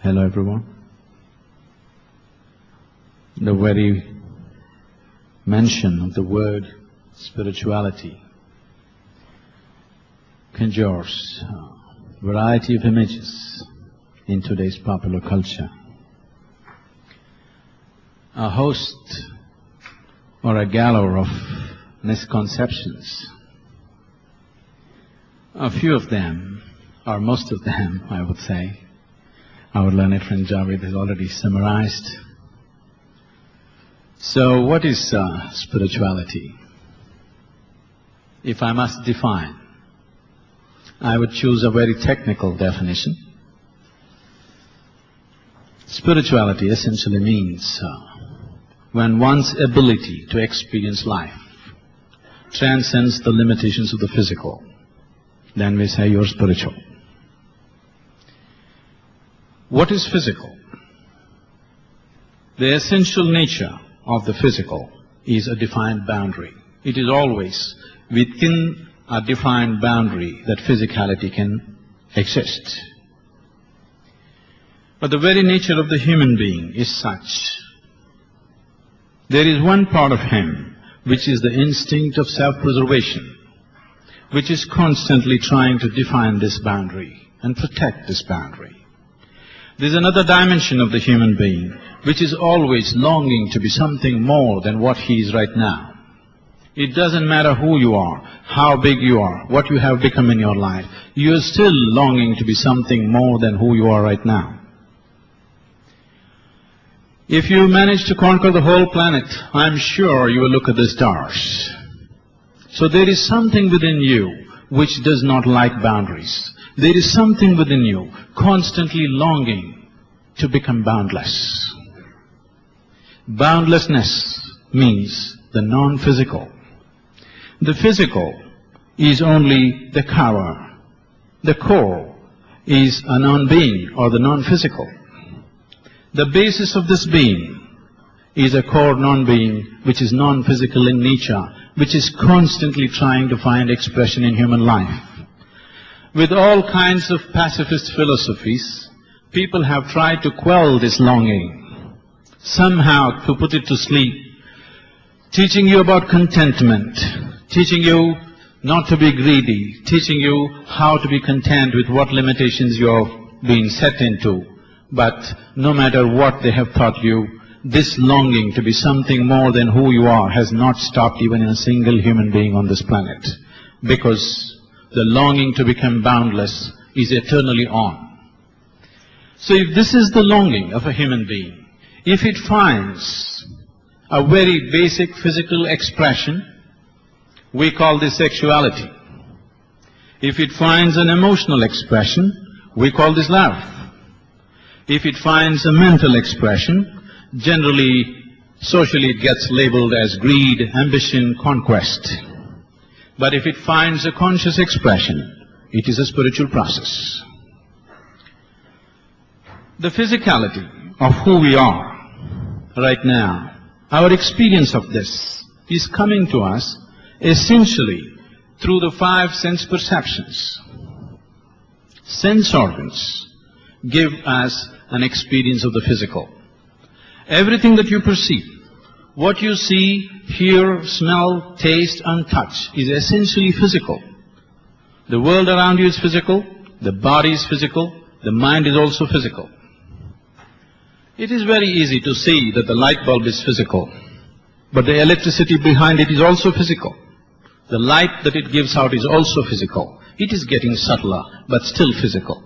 Hello everyone. The very mention of the word spirituality conjures a variety of images in today's popular culture. A host or a galore of misconceptions. A few of them, or most of them, I would say, our learned friend Javed has already summarized. So what is spirituality? If I must define, I would choose a very technical definition. Spirituality essentially means when one's ability to experience life transcends the limitations of the physical, then we say you're spiritual. What is physical? The essential nature of the physical is a defined boundary. It is always within a defined boundary that physicality can exist. But the very nature of the human being is such. There is one part of him which is the instinct of self-preservation, which is constantly trying to define this boundary and protect this boundary. There's another dimension of the human being which is always longing to be something more than what he is right now. It doesn't matter who you are, how big you are, what you have become in your life, you are still longing to be something more than who you are right now. If you manage to conquer the whole planet, I'm sure you will look at the stars. So there is something within you which does not like boundaries. There is something within you constantly longing to become boundless. Boundlessness means the non-physical. The physical is only the cover. The core is a non-being or the non-physical. The basis of this being is a core non-being which is non-physical in nature, which is constantly trying to find expression in human life. With all kinds of pacifist philosophies, people have tried to quell this longing, somehow to put it to sleep, teaching you about contentment, teaching you not to be greedy, teaching you how to be content with what limitations you're being set into. But no matter what they have taught you, this longing to be something more than who you are has not stopped even in a single human being on this planet, because the longing to become boundless is eternally on. So if this is the longing of a human being, if it finds a very basic physical expression, we call this sexuality. If it finds an emotional expression, we call this love. If it finds a mental expression, generally, socially it gets labeled as greed, ambition, conquest. But if it finds a conscious expression, it is a spiritual process. The physicality of who we are right now, our experience of this is coming to us essentially through the five sense perceptions. Sense organs give us an experience of the physical. Everything that you perceive, what you see, hear, smell, taste and touch is essentially physical. The world around you is physical, the body is physical, the mind is also physical. It is very easy to see that the light bulb is physical, but the electricity behind it is also physical. The light that it gives out is also physical. It is getting subtler, but still physical.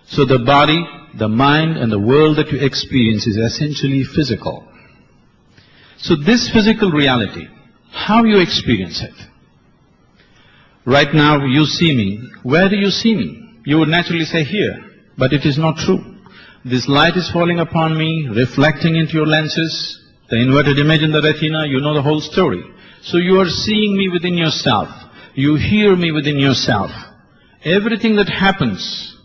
So the body, the mind and the world that you experience is essentially physical. So this physical reality, how you experience it? Right now you see me. Where do you see me? You would naturally say here, but it is not true. This light is falling upon me, reflecting into your lenses, the inverted image in the retina, you know the whole story. So you are seeing me within yourself. You hear me within yourself. Everything that happens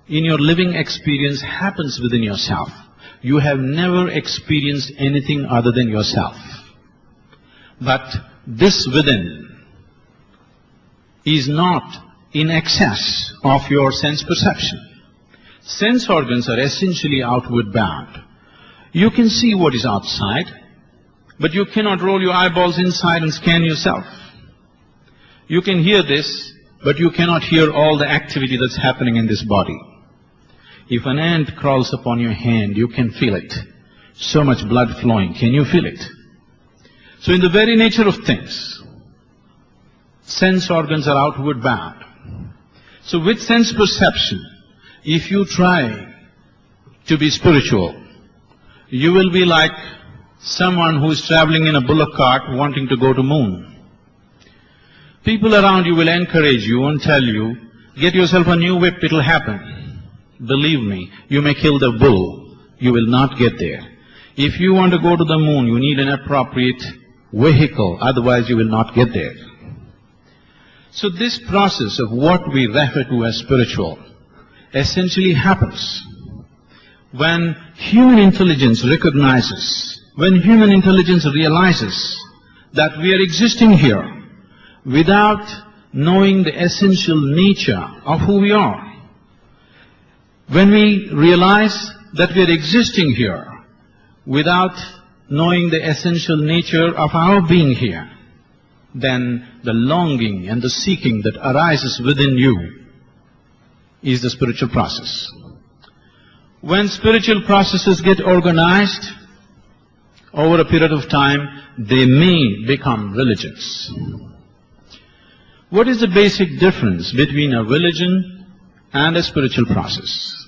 in your living experience happens within yourself. You have never experienced anything other than yourself. But this within is not in excess of your sense perception. Sense organs are essentially outward bound. You can see what is outside, but you cannot roll your eyeballs inside and scan yourself. You can hear this, but you cannot hear all the activity that's happening in this body. If an ant crawls upon your hand, you can feel it. So much blood flowing, can you feel it? So in the very nature of things, sense organs are outward bound. So with sense perception, if you try to be spiritual, you will be like someone who is traveling in a bullock cart wanting to go to moon. People around you will encourage you and tell you, get yourself a new whip, it'll happen. Believe me, you may kill the bull, you will not get there. If you want to go to the moon, you need an appropriate vehicle, otherwise you will not get there. So this process of what we refer to as spiritual essentially happens when human intelligence recognizes, when human intelligence realizes that we are existing here without knowing the essential nature of who we are. When we realize that we are existing here without knowing the essential nature of our being here, then the longing and the seeking that arises within you is the spiritual process. When spiritual processes get organized, over a period of time, they may become religions. What is the basic difference between a religion and a spiritual process?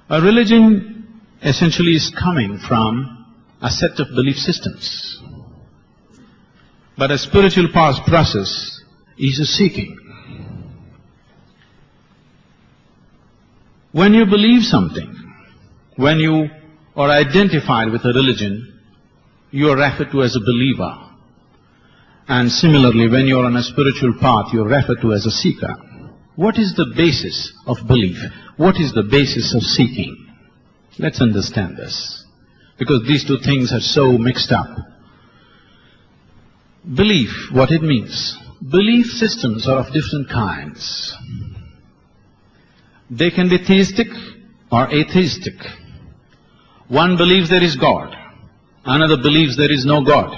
A religion essentially is coming from a set of belief systems. But a spiritual process is a seeking. When you believe something, when you are identified with a religion, you are referred to as a believer. And similarly, when you are on a spiritual path, you are referred to as a seeker. What is the basis of belief? What is the basis of seeking? Let's understand this, because these two things are so mixed up. Belief, what it means. Belief systems are of different kinds. They can be theistic or atheistic. One believes there is God, another believes there is no God.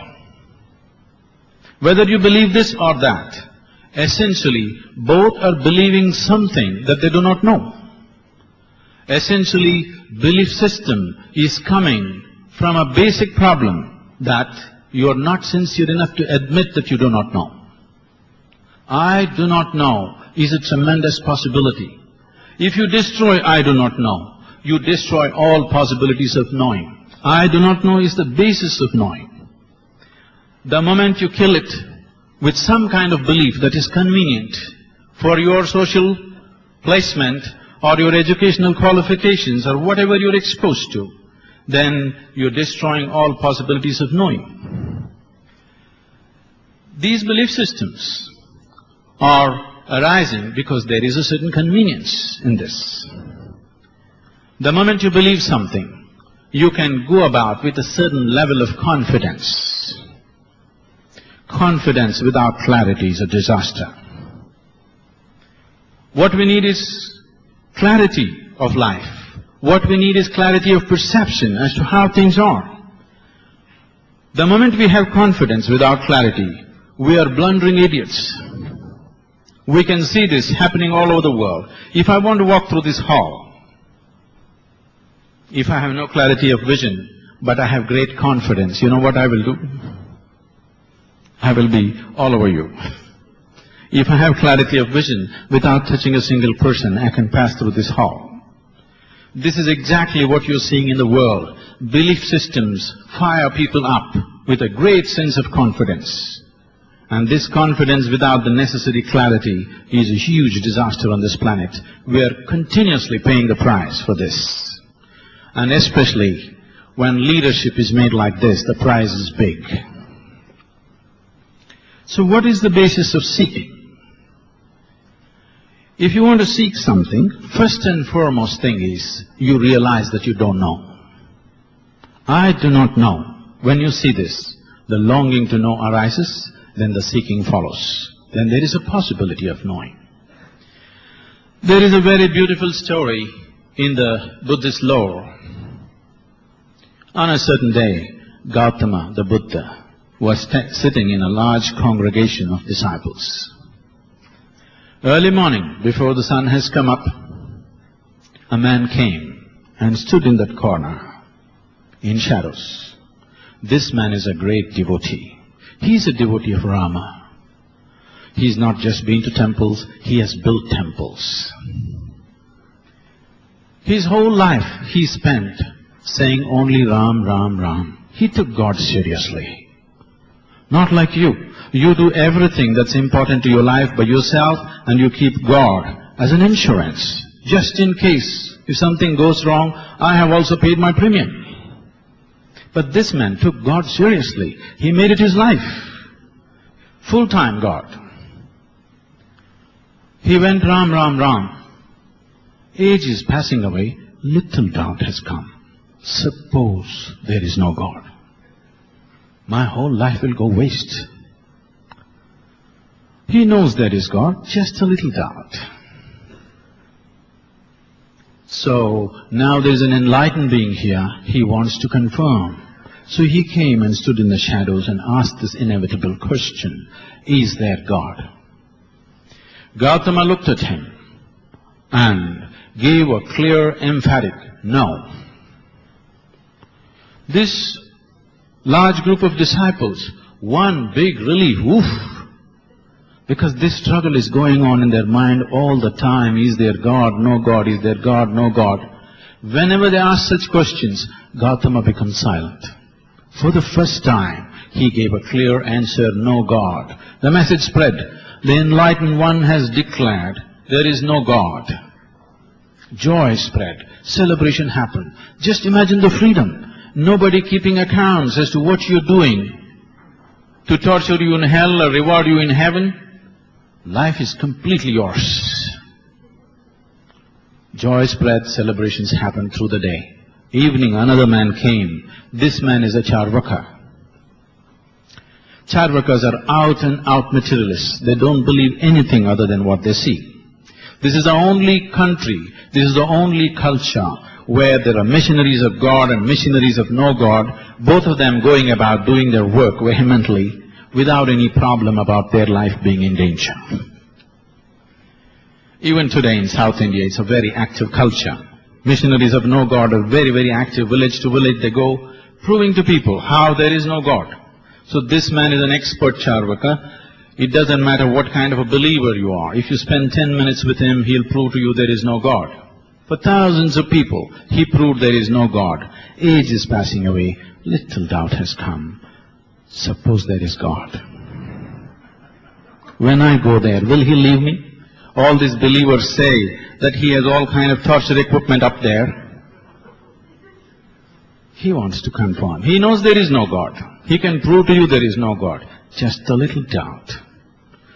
Whether you believe this or that, essentially both are believing something that they do not know. Essentially, belief system is coming from a basic problem that you are not sincere enough to admit that you do not know. I do not know is a tremendous possibility. If you destroy I do not know, you destroy all possibilities of knowing. I do not know is the basis of knowing. The moment you kill it with some kind of belief that is convenient for your social placement or your educational qualifications or whatever you're exposed to, then you're destroying all possibilities of knowing. These belief systems are arising because there is a certain convenience in this. The moment you believe something, you can go about with a certain level of confidence. Confidence without clarity is a disaster. What we need is clarity of life. What we need is clarity of perception as to how things are. The moment we have confidence without clarity, we are blundering idiots. We can see this happening all over the world. If I want to walk through this hall, if I have no clarity of vision, but I have great confidence, you know what I will do? I will be all over you. If I have clarity of vision, without touching a single person, I can pass through this hall. This is exactly what you're seeing in the world. Belief systems fire people up with a great sense of confidence. And this confidence without the necessary clarity is a huge disaster on this planet. We are continuously paying the price for this. And especially when leadership is made like this, the price is big. So what is the basis of seeking? If you want to seek something, first and foremost thing is you realize that you don't know. I do not know. When you see this, the longing to know arises, then the seeking follows. Then there is a possibility of knowing. There is a very beautiful story in the Buddhist lore. On a certain day, Gautama, the Buddha, was sitting in a large congregation of disciples. Early morning, before the sun has come up, a man came and stood in that corner, in shadows. This man is a great devotee. He is a devotee of Rama. He's not just been to temples, he has built temples. His whole life he spent saying only Ram, Ram, Ram. He took God seriously. Not like you. You do everything that's important to your life by yourself and you keep God as an insurance. Just in case, if something goes wrong, I have also paid my premium. But this man took God seriously. He made it his life. Full-time God. He went Ram, Ram, Ram. Age is passing away, little doubt has come. Suppose there is no God. My whole life will go waste. He knows there is God, just a little doubt. So now there is an enlightened being here, he wants to confirm. So he came and stood in the shadows and asked this inevitable question, is there God? Gautama looked at him and gave a clear, emphatic no. This large group of disciples, one big relief, woof, because this struggle is going on in their mind all the time. Is there God? No God. Is there God? No God. Whenever they ask such questions, Gautama becomes silent. For the first time, he gave a clear answer, no God. The message spread. The enlightened one has declared, there is no God. Joy spread. Celebration happened. Just imagine the freedom. Nobody keeping accounts as to what you're doing to torture you in hell or reward you in heaven. Life is completely yours. Joy spread, celebrations happened through the day. Evening, another man came. This man is a Charvaka. Charvakas are out and out materialists. They don't believe anything other than what they see. This is the only country, this is the only culture where there are missionaries of God and missionaries of no God, both of them going about doing their work vehemently without any problem about their life being in danger. Even today in South India, it's a very active culture. Missionaries of no God are very, very active. Village to village they go, proving to people how there is no God. So this man is an expert Charvaka. It doesn't matter what kind of a believer you are. If you spend 10 minutes with him, he'll prove to you there is no God. For thousands of people, he proved there is no God. Age is passing away. Little doubt has come. Suppose there is God. When I go there, will he leave me? All these believers say that he has all kind of torture equipment up there. He wants to confirm. He knows there is no God. He can prove to you there is no God. Just a little doubt.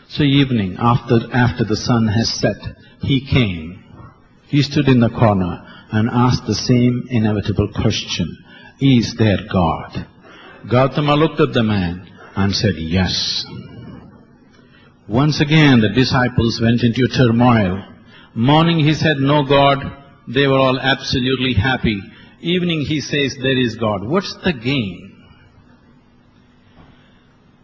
So evening, after the sun has set, he came. He stood in the corner and asked the same inevitable question, is there God? Gautama looked at the man and said, yes. Once again the disciples went into turmoil. Morning he said, no God. They were all absolutely happy. Evening he says, there is God. What's the gain?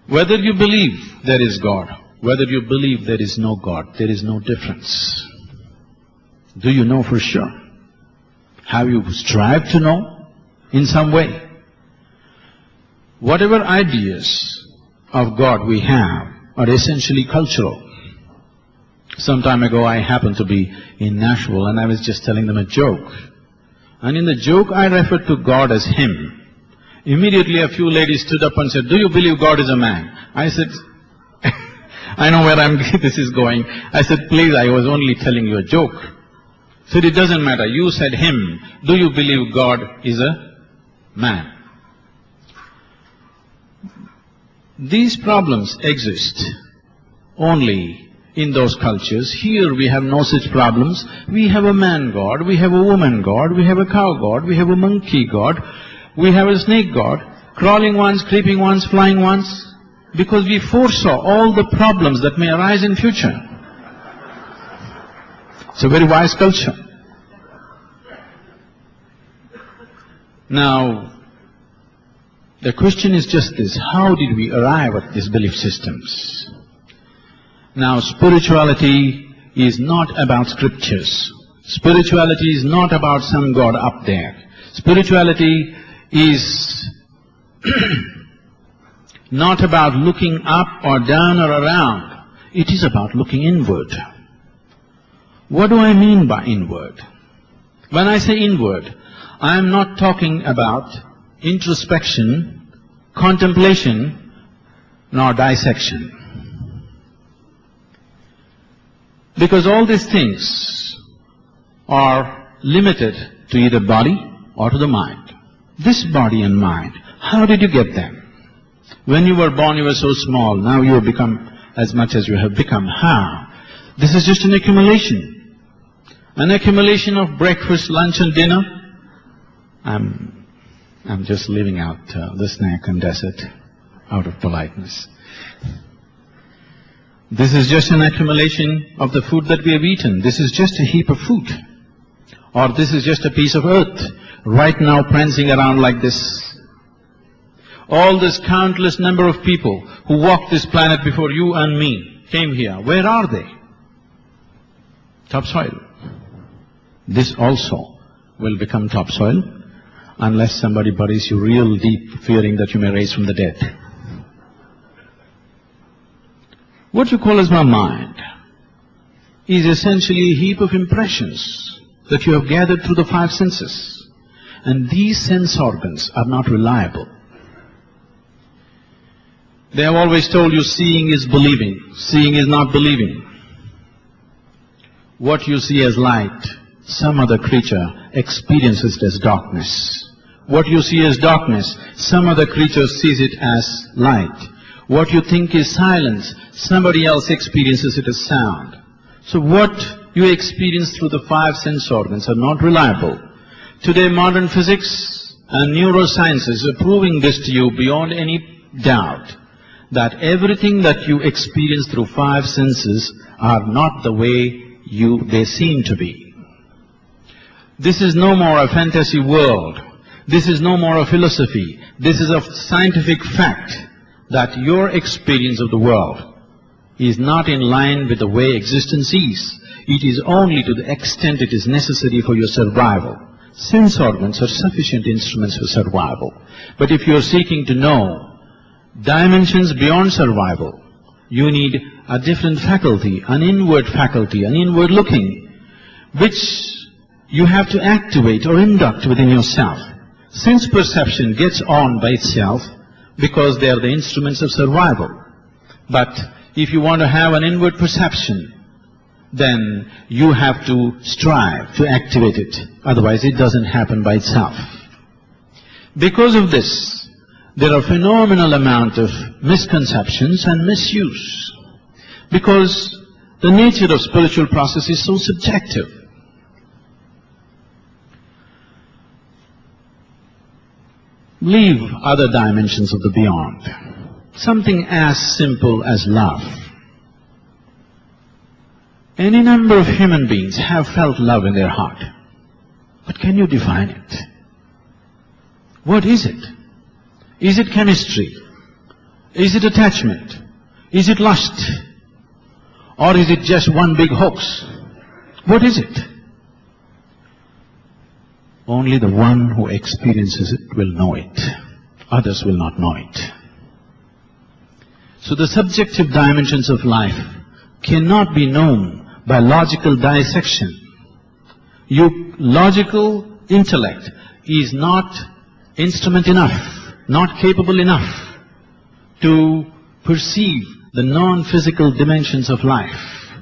Whether you believe there is God, whether you believe there is no God, there is no difference. Do you know for sure? Have you strived to know in some way? Whatever ideas of God we have are essentially cultural. Some time ago I happened to be in Nashville and I was just telling them a joke. And in the joke I referred to God as Him. Immediately a few ladies stood up and said, do you believe God is a man? I said, I know where this is going. I said, please, I was only telling you a joke. Said, it doesn't matter. You said Him. Do you believe God is a man? These problems exist only in those cultures. Here we have no such problems. We have a man God, we have a woman God, we have a cow God, we have a monkey God, we have a snake God, crawling ones, creeping ones, flying ones, because we foresaw all the problems that may arise in future. It's a very wise culture. Now, the question is just this: how did we arrive at these belief systems? Now, spirituality is not about scriptures. Spirituality is not about some God up there. Spirituality is not about looking up or down or around. It is about looking inward. What do I mean by inward? When I say inward, I am not talking about introspection, contemplation, nor dissection. Because all these things are limited to either body or to the mind. This body and mind, how did you get them? When you were born, you were so small. Now you have become as much as you have become. How? This is just an accumulation. An accumulation of breakfast, lunch and dinner. I'm just leaving out the snack and dessert out of politeness. This is just an accumulation of the food that we have eaten. This is just a heap of food. Or this is just a piece of earth right now prancing around like this. All this countless number of people who walked this planet before you and me came here. Where are they? Topsoil. This also will become topsoil unless somebody buries you real deep, fearing that you may rise from the dead. What you call as my mind is essentially a heap of impressions that you have gathered through the five senses. And these sense organs are not reliable. They have always told you seeing is believing, seeing is not believing. What you see as light, some other creature experiences it as darkness. What you see as darkness, some other creature sees it as light. What you think is silence, somebody else experiences it as sound. So what you experience through the five sense organs are not reliable. Today modern physics and neurosciences are proving this to you beyond any doubt, that everything that you experience through five senses are not the way they seem to be. This is no more a fantasy world. This is no more a philosophy. This is a scientific fact that your experience of the world is not in line with the way existence is. It is only to the extent it is necessary for your survival. Sense organs are sufficient instruments for survival. But if you are seeking to know dimensions beyond survival, you need a different faculty, an inward faculty, an inward looking, which you have to activate or induct within yourself. Sense perception gets on by itself because they are the instruments of survival. But if you want to have an inward perception, then you have to strive to activate it. Otherwise it doesn't happen by itself. Because of this, there are phenomenal amount of misconceptions and misuse. Because the nature of spiritual process is so subjective. Leave other dimensions of the beyond. Something as simple as love. Any number of human beings have felt love in their heart. But can you define it? What is it? Is it chemistry? Is it attachment? Is it lust? Or is it just one big hoax? What is it? Only the one who experiences it will know it. Others will not know it. So the subjective dimensions of life cannot be known by logical dissection. Your logical intellect is not instrument enough, not capable enough to perceive the non-physical dimensions of life.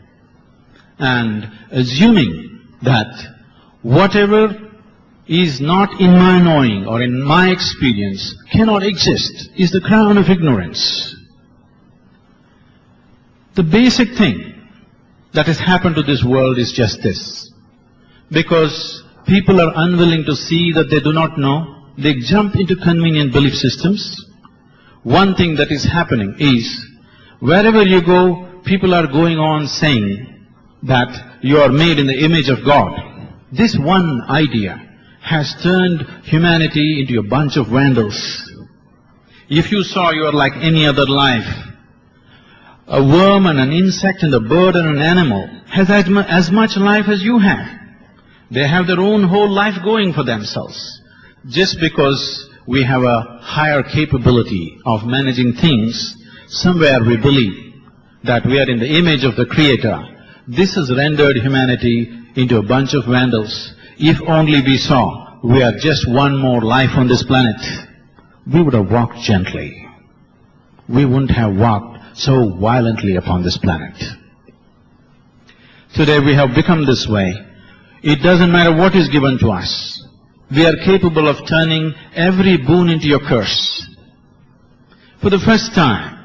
And assuming that whatever is not in my knowing or in my experience cannot exist is the crown of ignorance. The basic thing that has happened to this world is just this. Because people are unwilling to see that they do not know, they jump into convenient belief systems. One thing that is happening is, wherever you go, people are going on saying that you are made in the image of God. This one idea has turned humanity into a bunch of vandals. If you saw you are like any other life, a worm and an insect and a bird and an animal has as much life as you have. They have their own whole life going for themselves. Just because we have a higher capability of managing things, somewhere we believe that we are in the image of the Creator. This has rendered humanity into a bunch of vandals. If only we saw we are just one more life on this planet, we would have walked gently. We wouldn't have walked so violently upon this planet. Today we have become this way. It doesn't matter what is given to us. We are capable of turning every boon into a curse. For the first time,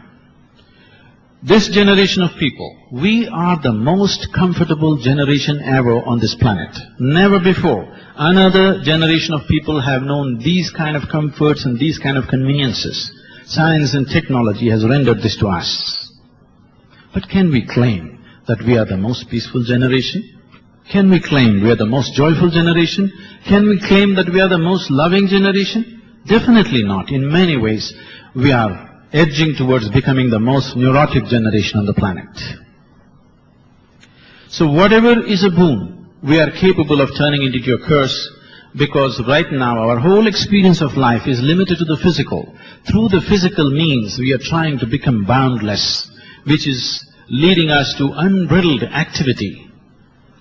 this generation of people, we are the most comfortable generation ever on this planet. Never before another generation of people have known these kind of comforts and these kind of conveniences. Science and technology has rendered this to us. But can we claim that we are the most peaceful generation? Can we claim we are the most joyful generation? Can we claim that we are the most loving generation? Definitely not. In many ways, we are edging towards becoming the most neurotic generation on the planet. So whatever is a boon, we are capable of turning into a curse, because right now our whole experience of life is limited to the physical. Through the physical means, we are trying to become boundless, which is leading us to unbridled activity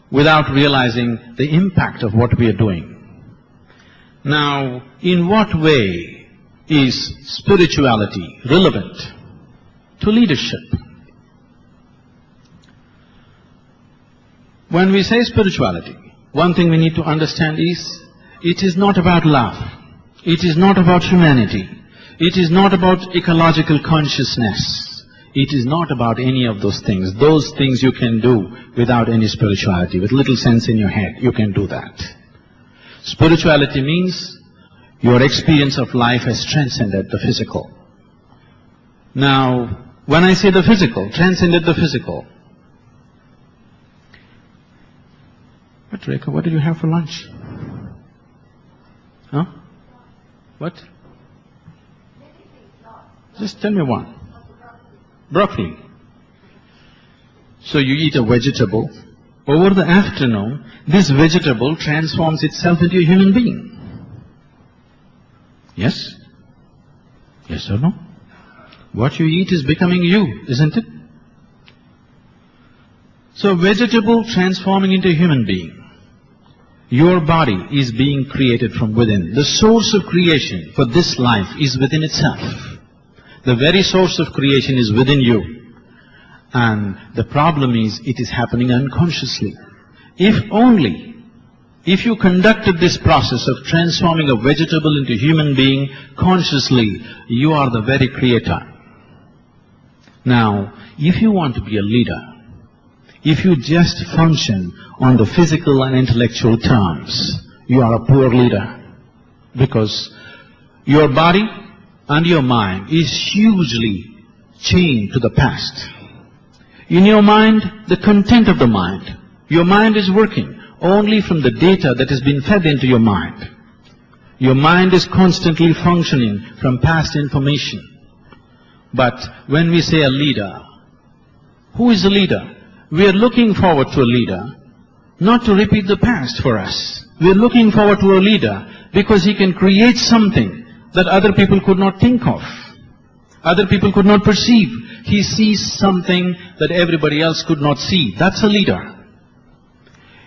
without realizing the impact of what we are doing. Now, in what way is spirituality relevant to leadership? When we say spirituality, one thing we need to understand is, it is not about love. It is not about humanity. It is not about ecological consciousness. It is not about any of those things. Those things you can do without any spirituality. With little sense in your head, you can do that. Spirituality means your experience of life has transcended the physical. Now, when I say the physical, transcended the physical. What, Rekha, what did you have for lunch? Huh? What? Just tell me one. Broccoli. So you eat a vegetable. Over the afternoon, this vegetable transforms itself into a human being. Yes? Yes or no? What you eat is becoming you, isn't it? So vegetable transforming into a human being. Your body is being created from within. The source of creation for this life is within itself. The very source of creation is within you. And the problem is, it is happening unconsciously. If you conducted this process of transforming a vegetable into a human being consciously, you are the very creator. Now, if you want to be a leader, if you just function on the physical and intellectual terms, you are a poor leader. Because your body and your mind is hugely chained to the past. In your mind, the content of the mind, your mind is working only from the data that has been fed into your mind. Your mind is constantly functioning from past information. But when we say a leader, who is a leader? We are looking forward to a leader, not to repeat the past for us. We are looking forward to a leader because he can create something that other people could not think of. Other people could not perceive. He sees something that everybody else could not see. That's a leader.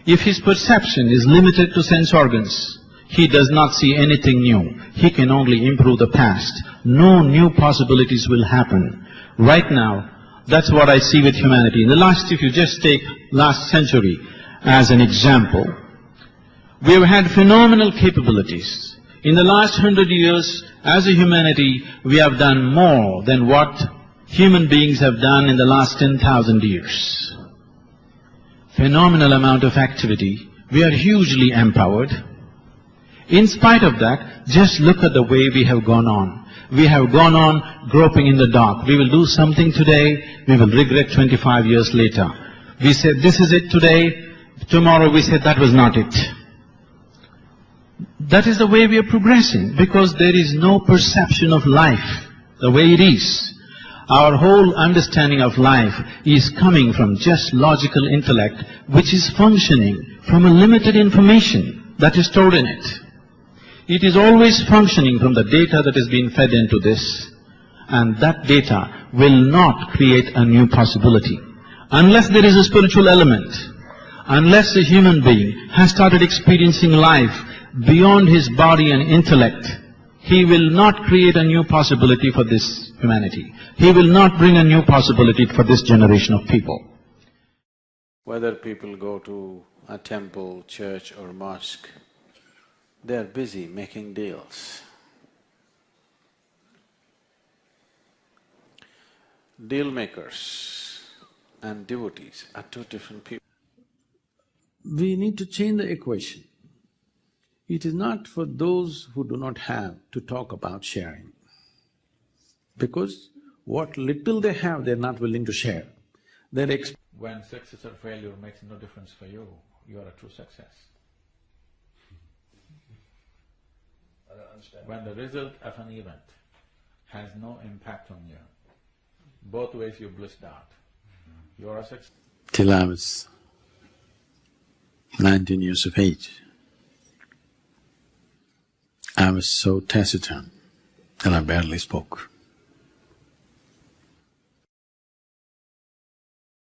If his perception is limited to sense organs, he does not see anything new. He can only improve the past. No new possibilities will happen. Right now, that's what I see with humanity. In the last, if you just take last century as an example, we have had phenomenal capabilities. In the last 100 years, as a humanity, we have done more than what human beings have done in the last 10,000 years. Phenomenal amount of activity. We are hugely empowered. In spite of that, just look at the way we have gone on. We have gone on groping in the dark. We will do something today, we will regret 25 years later. We say, this is it today, tomorrow we say, that was not it. That is the way we are progressing, because there is no perception of life the way it is. Our whole understanding of life is coming from just logical intellect, which is functioning from a limited information that is stored in it. It is always functioning from the data that is being fed into this, and that data will not create a new possibility. Unless there is a spiritual element, unless a human being has started experiencing life beyond his body and intellect, he will not create a new possibility for this humanity. He will not bring a new possibility for this generation of people. Whether people go to a temple, church or mosque, they are busy making deals. Deal makers and devotees are two different people. We need to change the equation. It is not for those who do not have to talk about sharing, because what little they have, they're not willing to share. When success or failure makes no difference for you, you are a true success. I don't understand. When the result of an event has no impact on you, both ways you're blissed out. You are a success. Till I was 19 years of age, I was so taciturn that I barely spoke.